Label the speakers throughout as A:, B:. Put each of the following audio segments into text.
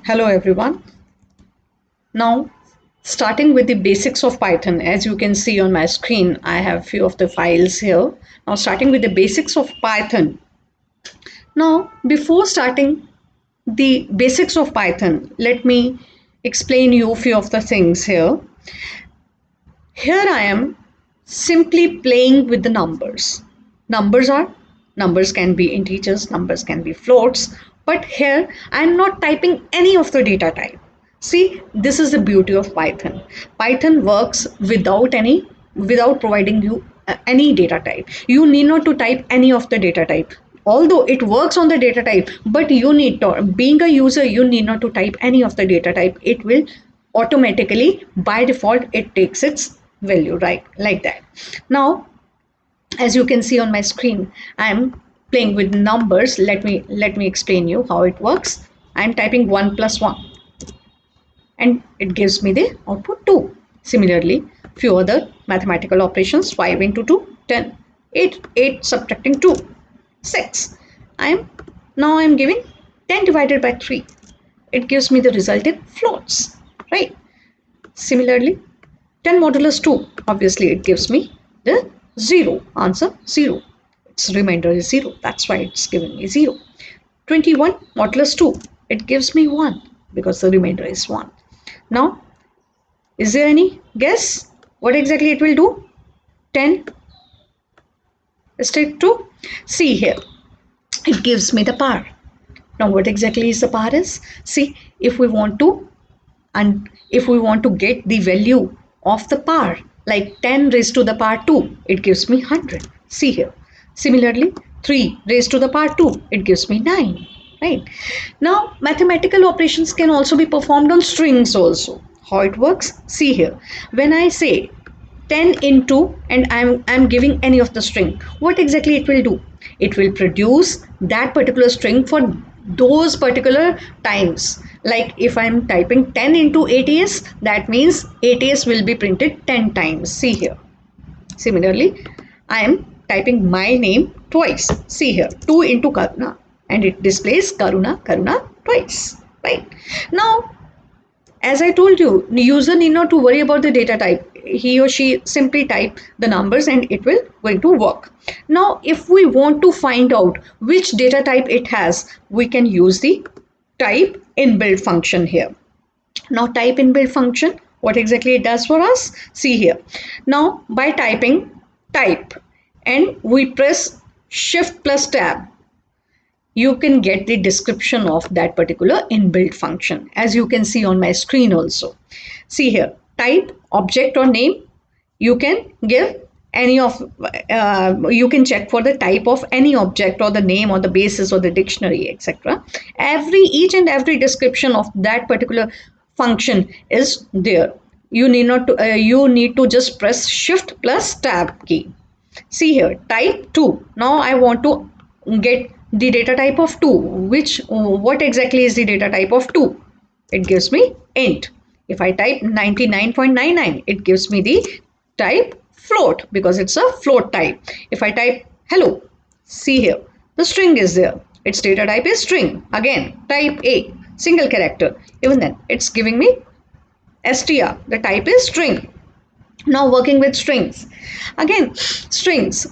A: Hello everyone. Now, starting with the basics of Python, as you can see on my screen, I have few of the files here. Now, starting with the basics of Python. Now, before starting the basics of Python, let me explain you few of the things here. Here I am simply playing with the numbers. Numbers can be integers, numbers can be floats, but here I am not typing any of the data type. See, this is the beauty of Python. Python works without providing you any data type. You need not to type any of the data type. Although it works on the data type, but you need to, being a user, you need not to type any of the data type. It will automatically, by default, it takes its value, right? Like that. Now, as you can see on my screen, I'm playing with numbers. Let me explain you how it works. I'm typing 1 plus 1 and it gives me the output 2. Similarly, few other mathematical operations, 5 into 2, 10, 8, 8 subtracting 2, 6. I'm giving 10 divided by 3. It gives me the result in floats, right? Similarly, 10 modulus 2, obviously it gives me the 0, answer 0. Its remainder is 0, that's why it's giving me 0. 21 modulus 2, it gives me 1 because the remainder is 1. Now, is there any guess what exactly it will do? 10 is take 2. See here, it gives me the power. Now, what exactly is the power is? See, if we want to get the value of the power, like 10 raised to the power 2, it gives me 100. See here. Similarly, 3 raised to the power 2, it gives me 9. Right? Now, mathematical operations can also be performed on strings also. How it works? See here. When I say 10 into and I'm giving any of the string, what exactly it will do? It will produce that particular string for those particular times. Like if I'm typing 10 into ATS, that means ATS will be printed 10 times. See here. Similarly, I am typing my name twice. See here, 2 into Karuna, and it displays Karuna twice. Right? Now, as I told you, the user need not to worry about the data type. He or she simply type the numbers and it will going to work. Now, if we want to find out which data type it has, we can use the type inbuilt function here. Now, type inbuilt function, what exactly it does for us? See here. Now, by typing type and we press shift plus tab, you can get the description of that particular inbuilt function, as you can see on my screen also. See here, type, object or name, you can give any of, you can check for the type of any object or the name or the basis or the dictionary, etc. Each and every description of that particular function is there. You need not to, you need to just press shift plus tab key. See here, type 2. Now I want to get the data type of 2. What exactly is the data type of 2? It gives me int. If I type 99.99, it gives me the type float because it's a float type. If I type hello, see here, the string is there. Its data type is string. Again, type A, single character. Even then, it's giving me str. The type is string. Now working with strings. Again, strings.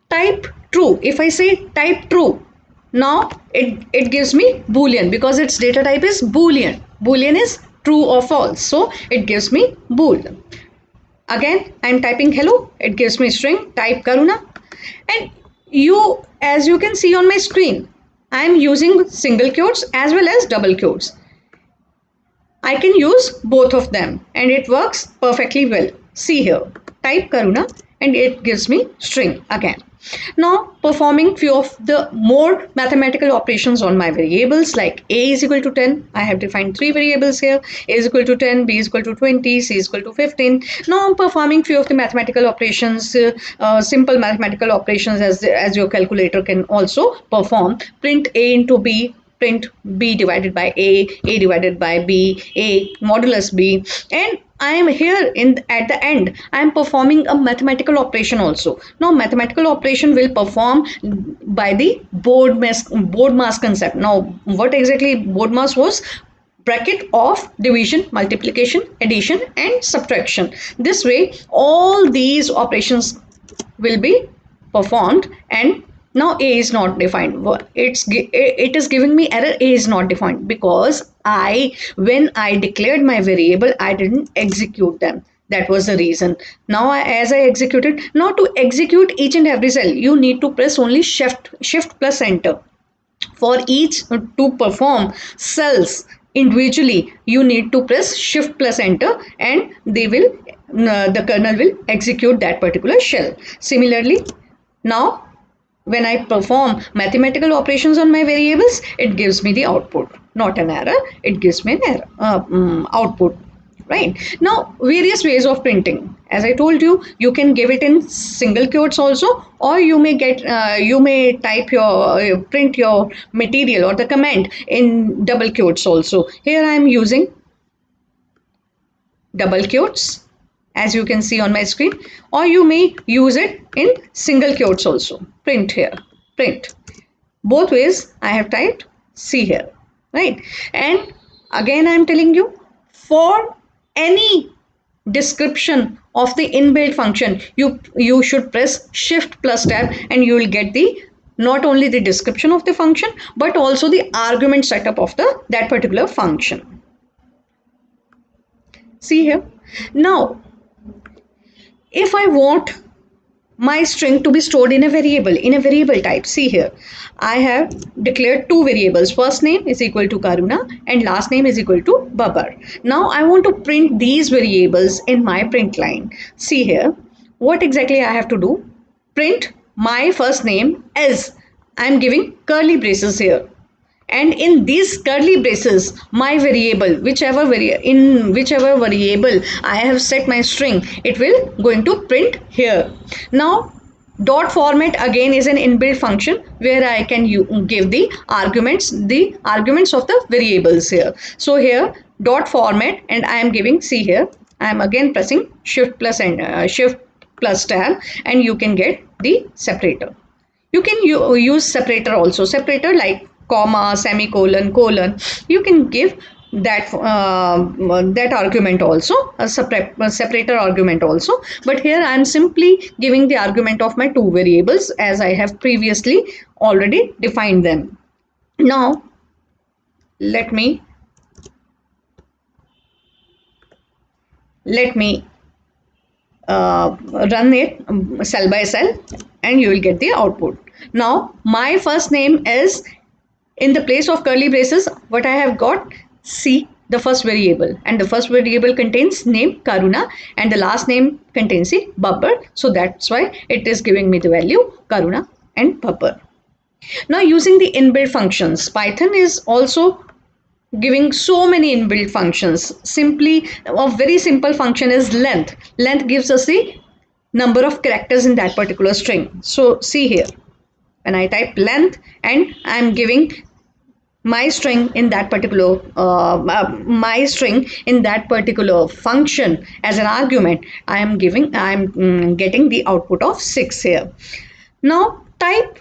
A: Type true. If I say type true, now it gives me boolean because its data type is boolean. Boolean is true or false. So it gives me bool. Again, I'm typing hello. It gives me string. Type Karuna. And as you can see on my screen, I'm using single quotes as well as double quotes. I can use both of them and it works perfectly well. See here, type Karuna and it gives me string again. Now performing few of the more mathematical operations on my variables, like a is equal to 10. I have defined 3 variables here. A is equal to 10, b is equal to 20, c is equal to 15. Now I'm performing few of the mathematical operations, simple mathematical operations as your calculator can also perform. Print a into b, print b divided by a divided by b, a modulus b, and I am here at the end. I am performing a mathematical operation also. Now, mathematical operation will perform by the BODMAS concept. Now, what exactly BODMAS was? bracket of division, multiplication, addition and subtraction. This way all these operations will be performed, and now a is not defined. It is giving me error, a is not defined, because I when I declared my variable I didn't execute them. That was the reason. Now as I executed, now to execute each and every cell you need to press only shift plus enter. For each to perform cells individually you need to press shift plus enter, and they will the kernel will execute that particular shell. Similarly, now when I perform mathematical operations on my variables, it gives me the output, not an error, it gives me an error output. Right now, various ways of printing. As I told you, you can give it in single quotes also, or you may type your print your material or the comment in double quotes also. Here I am using double quotes, as you can see on my screen, or you may use it in single quotes also. Print here, print. Both ways I have typed, see here, right? And again I am telling you, for any description of the inbuilt function, you should press shift plus tab, and you will get the not only the description of the function but also the argument setup of the that particular function. See here. Now if I want my string to be stored in a variable type, see here, I have declared two variables. First name is equal to Karuna and last name is equal to Babar. Now I want to print these variables in my print line. See here, what exactly I have to do? Print my first name as I am giving curly braces here, and in these curly braces my variable, in whichever variable I have set my string, it will going to print here. Now dot format again is an inbuilt function where I can give the arguments of the variables here. So here dot format, and I am giving, see here, I am again pressing shift plus and shift plus tab, and you can get the separator. You can use separator also, separator like comma, semicolon, colon. You can give that that argument also, a separator argument also, but here I am simply giving the argument of my two variables as I have previously already defined them. Now let me run it cell by cell, and you will get the output. Now my first name is, in the place of curly braces, what I have got, C, the first variable, and the first variable contains name Karuna and the last name contains the Babbar. So that's why it is giving me the value Karuna and Babbar. Now using the inbuilt functions, Python is also giving so many inbuilt functions. Simply a very simple function is length. Length gives us the number of characters in that particular string. So see here, when I type length and I am giving my string in that particular function as an argument, I am getting the output of 6 here. Now type,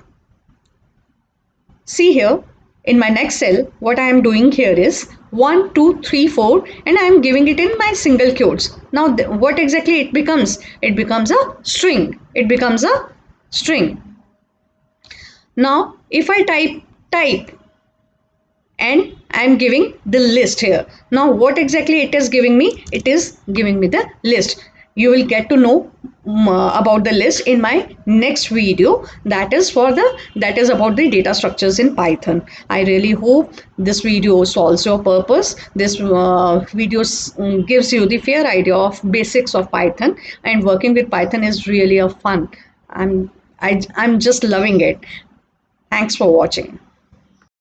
A: see here, in my next cell what I am doing here is 1 2 3 4, and I am giving it in my single quotes. Now what exactly it becomes? It becomes a string. Now if I type and I am giving the list here. Now what exactly it is giving me? It is giving me the list. You will get to know about the list in my next video, that is about the data structures in Python. I really hope this video solves your purpose. This video gives you the fair idea of basics of Python, and working with Python is really a fun. I'm just loving it. Thanks for watching.